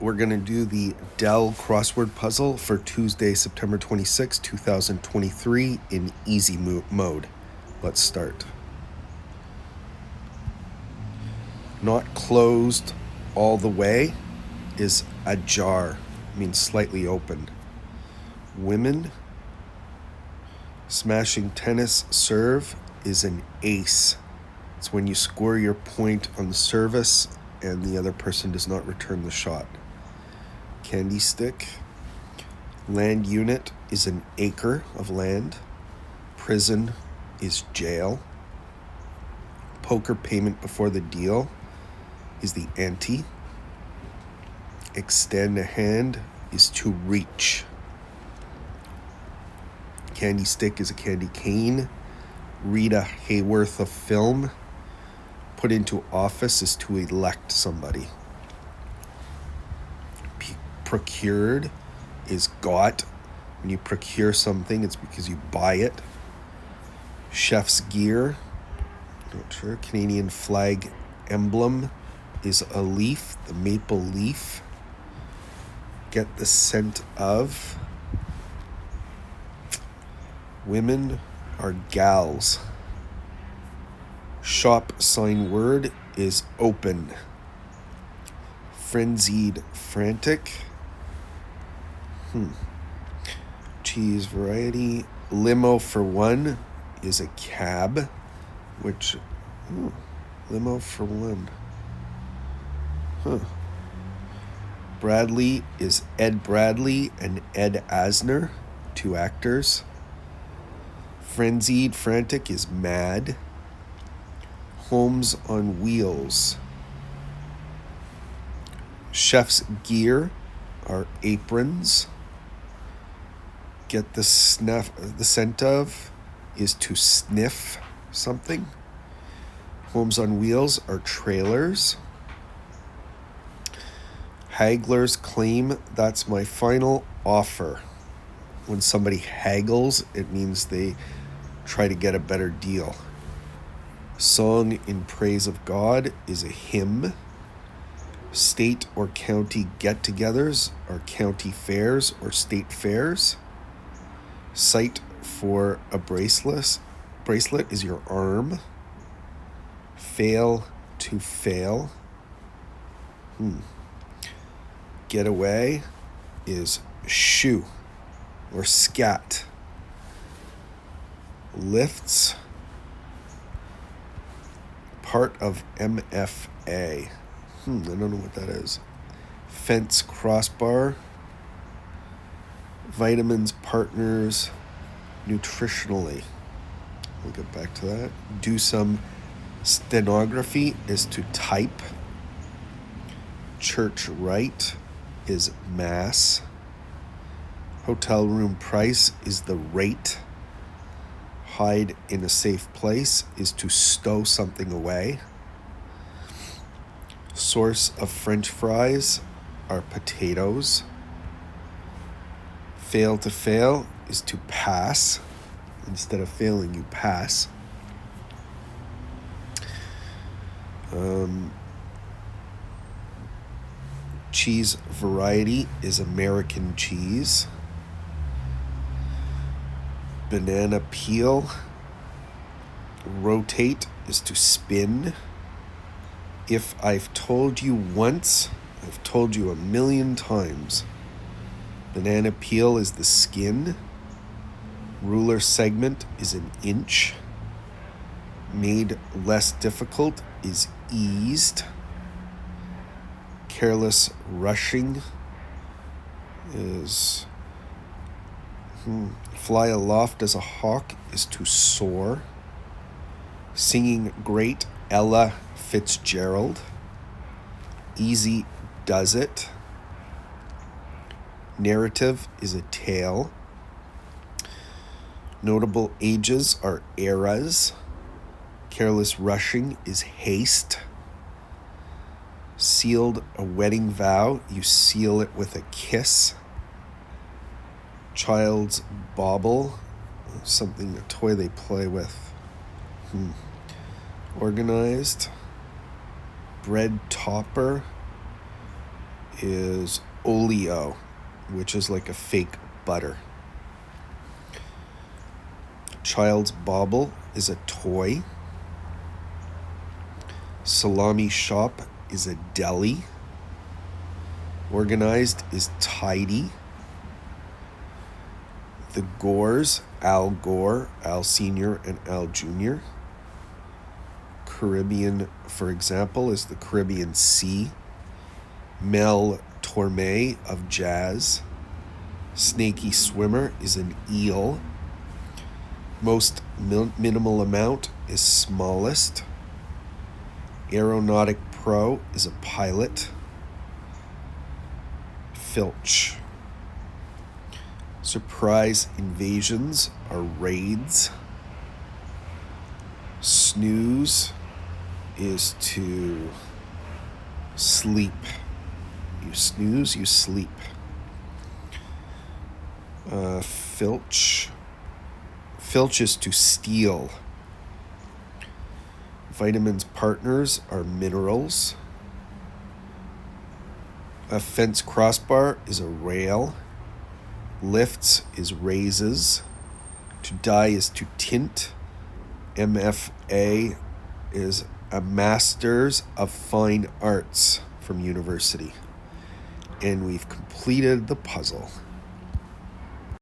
we're going to do the Dell Crossword puzzle for Tuesday, September 26, 2023 in easy mode. Let's start. Not closed all the way is ajar, means slightly open. Women. Smashing tennis serve is an ace. It's when you score your point on the service and the other person does not return the shot. Candy stick. Land unit is an acre of land. Prison is jail. Poker payment before the deal is the ante. Extend a hand is to reach. Candy stick is a candy cane. Read a Hayworth of film. Put into office is to elect somebody. Procured is got. When you procure something, it's because you buy it. Chef's gear, not sure. Canadian flag emblem is a leaf, the maple leaf. Get the scent of. Women are gals. Shop sign word is open. Frenzied frantic. Cheese variety. Limo for one is a cab, which limo for one. Bradley is Ed Bradley and Ed Asner, two actors. Frenzied frantic is mad. Homes on wheels. Chef's gear are aprons. Get the scent of is to sniff something. Homes on wheels are trailers. Haggler's claim, that's my final offer. When somebody haggles, it means they try to get a better deal. Song in praise of God is a hymn. State or county get-togethers are county fairs or state fairs. Site for a bracelet is your arm. Fail to fail. Getaway is shoe or scat. Lifts, part of MFA. I don't know what that is. Fence crossbar. Vitamins, partners, nutritionally. We'll get back to that. Do some stenography is to type. Church rite is mass. Hotel room price is the rate. Hide in a safe place is to stow something away. Source of French fries are potatoes. Fail to fail is to pass. Instead of failing, you pass. Cheese variety is American cheese. Banana peel. Rotate is to spin. If I've told you once, I've told you a million times. Banana peel is the skin. Ruler segment is an inch. Made less difficult is eased. Careless rushing is fly aloft as a hawk is to soar. Singing great Ella Fitzgerald. Easy does it. Narrative is a tale. Notable ages are eras. Careless rushing is haste. Sealed a wedding vow, you seal it with a kiss. Child's bauble, something, a toy they play with. Organized. Bread topper is oleo, which is like a fake butter. Child's bauble is a toy. Salami shop is a deli. Organized is tidy. The Gores, Al Gore, Al Sr., and Al Jr. Caribbean, for example, is the Caribbean Sea. Mel Torme of jazz. Snaky swimmer is an eel. Most minimal amount is smallest. Aeronautic pro is a pilot. Filch. Surprise invasions are raids. Snooze is to sleep. You snooze, you sleep. Filch. Filch is to steal. Vitamins partners are minerals. A fence crossbar is a rail. Lifts is raises. To dye is to tint. MFA is a Master's of Fine Arts from university. And we've completed the puzzle.